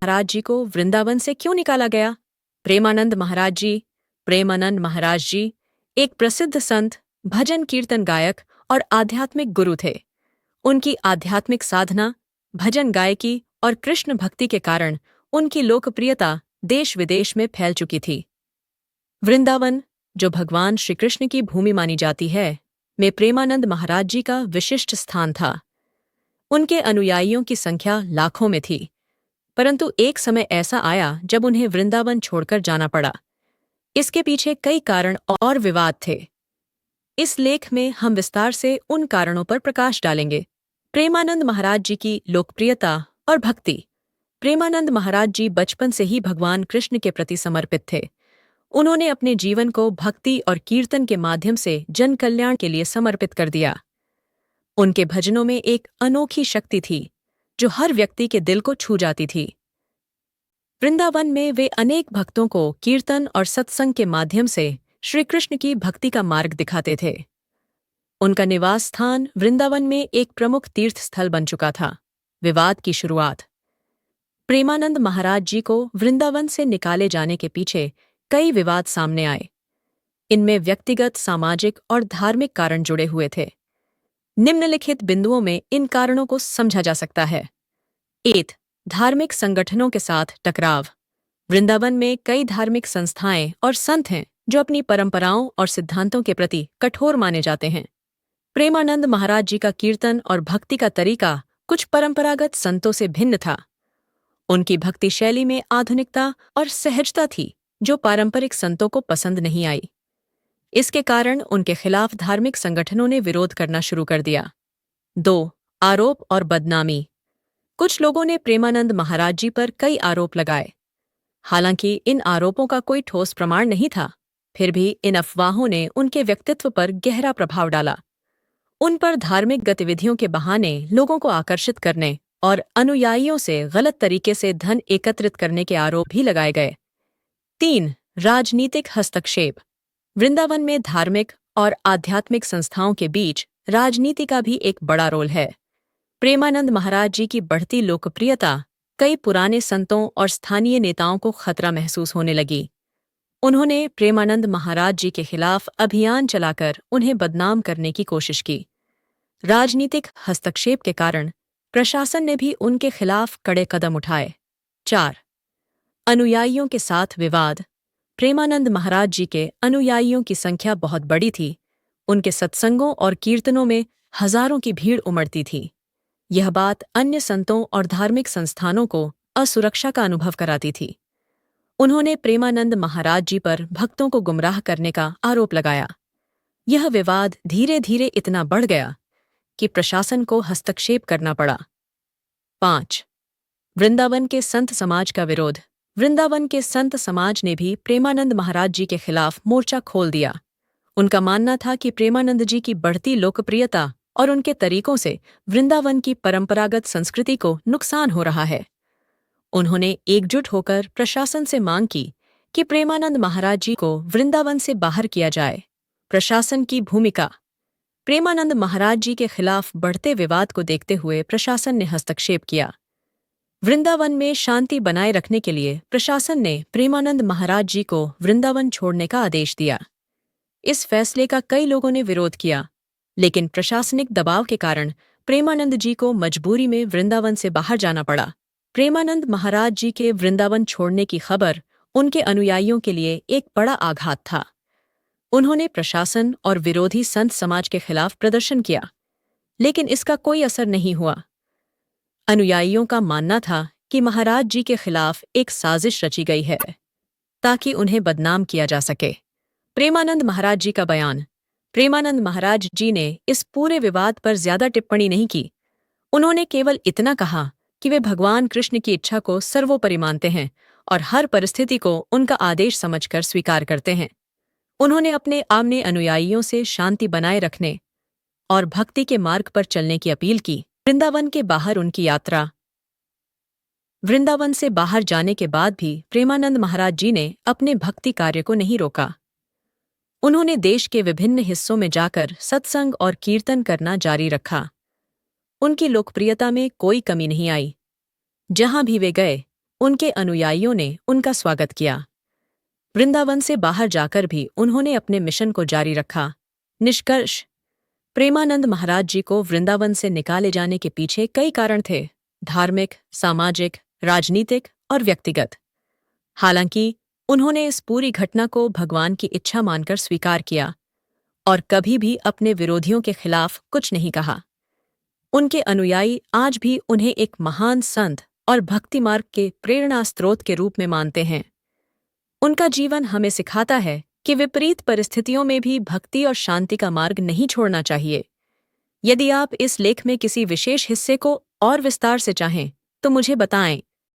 महाराज जी को वृंदावन से क्यों निकाला गया? प्रेमानंद महाराज जी एक प्रसिद्ध संत, भजन कीर्तन गायक और आध्यात्मिक गुरु थे। उनकी आध्यात्मिक साधना, भजन गायकी और कृष्ण भक्ति के कारण उनकी लोकप्रियता देश विदेश में फैल चुकी थी। वृंदावन, जो भगवान श्री कृष्ण की भूमि मानी जाती है, में प्रेमानंद महाराज जी का विशिष्ट स्थान था। उनके अनुयायियों की संख्या लाखों में थी, परंतु एक समय ऐसा आया जब उन्हें वृंदावन छोड़कर जाना पड़ा। इसके पीछे कई कारण और विवाद थे। इस लेख में हम विस्तार से उन कारणों पर प्रकाश डालेंगे। प्रेमानंद महाराज जी की लोकप्रियता और भक्ति। प्रेमानंद महाराज जी बचपन से ही भगवान कृष्ण के प्रति समर्पित थे। उन्होंने अपने जीवन को भक्ति और कीर्तन के माध्यम से जन कल्याण के लिए समर्पित कर दिया। उनके भजनों में एक अनोखी शक्ति थी जो हर व्यक्ति के दिल को छू जाती थी। वृंदावन में वे अनेक भक्तों को कीर्तन और सत्संग के माध्यम से श्री कृष्ण की भक्ति का मार्ग दिखाते थे। उनका निवास स्थान वृंदावन में एक प्रमुख तीर्थ स्थल बन चुका था। विवाद की शुरुआत। प्रेमानंद महाराज जी को वृंदावन से निकाले जाने के पीछे कई विवाद सामने आए। इनमें व्यक्तिगत, सामाजिक और धार्मिक कारण जुड़े हुए थे। निम्नलिखित बिंदुओं में इन कारणों को समझा जा सकता है। 1. धार्मिक संगठनों के साथ टकराव। वृंदावन में कई धार्मिक संस्थाएं और संत हैं जो अपनी परंपराओं और सिद्धांतों के प्रति कठोर माने जाते हैं। प्रेमानंद महाराज जी का कीर्तन और भक्ति का तरीका कुछ परंपरागत संतों से भिन्न था। उनकी भक्ति शैली में आधुनिकता और सहजता थी जो पारंपरिक संतों को पसंद नहीं आई। इसके कारण उनके खिलाफ धार्मिक संगठनों ने विरोध करना शुरू कर दिया। 2. आरोप और बदनामी। कुछ लोगों ने प्रेमानंद महाराज जी पर कई आरोप लगाए। हालांकि इन आरोपों का कोई ठोस प्रमाण नहीं था, फिर भी इन अफवाहों ने उनके व्यक्तित्व पर गहरा प्रभाव डाला। उन पर धार्मिक गतिविधियों के बहाने लोगों को आकर्षित करने और अनुयायियों से गलत तरीके से धन एकत्रित करने के आरोप भी लगाए गए। 3. राजनीतिक हस्तक्षेप। वृंदावन में धार्मिक और आध्यात्मिक संस्थाओं के बीच राजनीति का भी एक बड़ा रोल है। प्रेमानंद महाराज जी की बढ़ती लोकप्रियता कई पुराने संतों और स्थानीय नेताओं को खतरा महसूस होने लगी। उन्होंने प्रेमानंद महाराज जी के खिलाफ अभियान चलाकर उन्हें बदनाम करने की कोशिश की। राजनीतिक हस्तक्षेप के कारण प्रशासन ने भी उनके खिलाफ कड़े कदम उठाए। 4. अनुयायियों के साथ विवाद। प्रेमानंद महाराज जी के अनुयायियों की संख्या बहुत बड़ी थी। उनके सत्संगों और कीर्तनों में हजारों की भीड़ उमड़ती थी। यह बात अन्य संतों और धार्मिक संस्थानों को असुरक्षा का अनुभव कराती थी। उन्होंने प्रेमानंद महाराज जी पर भक्तों को गुमराह करने का आरोप लगाया। यह विवाद धीरे धीरे इतना बढ़ गया कि प्रशासन को हस्तक्षेप करना पड़ा। 5. वृंदावन के संत समाज का विरोध। वृंदावन के संत समाज ने भी प्रेमानंद महाराज जी के खिलाफ मोर्चा खोल दिया। उनका मानना था कि प्रेमानंद जी की बढ़ती लोकप्रियता और उनके तरीकों से वृंदावन की परंपरागत संस्कृति को नुकसान हो रहा है। उन्होंने एकजुट होकर प्रशासन से मांग की कि प्रेमानंद महाराज जी को वृंदावन से बाहर किया जाए। प्रशासन की भूमिका। प्रेमानंद महाराज जी के खिलाफ बढ़ते विवाद को देखते हुए प्रशासन ने हस्तक्षेप किया। वृंदावन में शांति बनाए रखने के लिए प्रशासन ने प्रेमानंद महाराज जी को वृंदावन छोड़ने का आदेश दिया। इस फैसले का कई लोगों ने विरोध किया, लेकिन प्रशासनिक दबाव के कारण प्रेमानंद जी को मजबूरी में वृंदावन से बाहर जाना पड़ा। प्रेमानंद महाराज जी के वृंदावन छोड़ने की खबर उनके अनुयायियों के लिए एक बड़ा आघात था। उन्होंने प्रशासन और विरोधी संत समाज के खिलाफ प्रदर्शन किया, लेकिन इसका कोई असर नहीं हुआ। अनुयायियों का मानना था कि महाराज जी के खिलाफ एक साजिश रची गई है ताकि उन्हें बदनाम किया जा सके। प्रेमानंद महाराज जी का बयान। प्रेमानंद महाराज जी ने इस पूरे विवाद पर ज्यादा टिप्पणी नहीं की। उन्होंने केवल इतना कहा कि वे भगवान कृष्ण की इच्छा को सर्वोपरि मानते हैं और हर परिस्थिति को उनका आदेश समझकर स्वीकार करते हैं। उन्होंने अपने अनुयायियों से शांति बनाए रखने और भक्ति के मार्ग पर चलने की अपील की। वृंदावन के बाहर उनकी यात्रा। वृंदावन से बाहर जाने के बाद भी प्रेमानंद महाराज जी ने अपने भक्ति कार्य को नहीं रोका। उन्होंने देश के विभिन्न हिस्सों में जाकर सत्संग और कीर्तन करना जारी रखा। उनकी लोकप्रियता में कोई कमी नहीं आई। जहां भी वे गए, उनके अनुयायियों ने उनका स्वागत किया। वृंदावन से बाहर जाकर भी उन्होंने अपने मिशन को जारी रखा। निष्कर्ष: प्रेमानंद महाराज जी को वृंदावन से निकाले जाने के पीछे कई कारण थे: धार्मिक, सामाजिक, राजनीतिक और व्यक्तिगत। हालांकि उन्होंने इस पूरी घटना को भगवान की इच्छा मानकर स्वीकार किया और कभी भी अपने विरोधियों के खिलाफ कुछ नहीं कहा। उनके अनुयायी आज भी उन्हें एक महान संत और भक्ति मार्ग के प्रेरणा स्रोत के रूप में मानते हैं। उनका जीवन हमें सिखाता है कि विपरीत परिस्थितियों में भी भक्ति और शांति का मार्ग नहीं छोड़ना चाहिए। यदि आप इस लेख में किसी विशेष हिस्से को और विस्तार से चाहें, तो मुझे बताएं।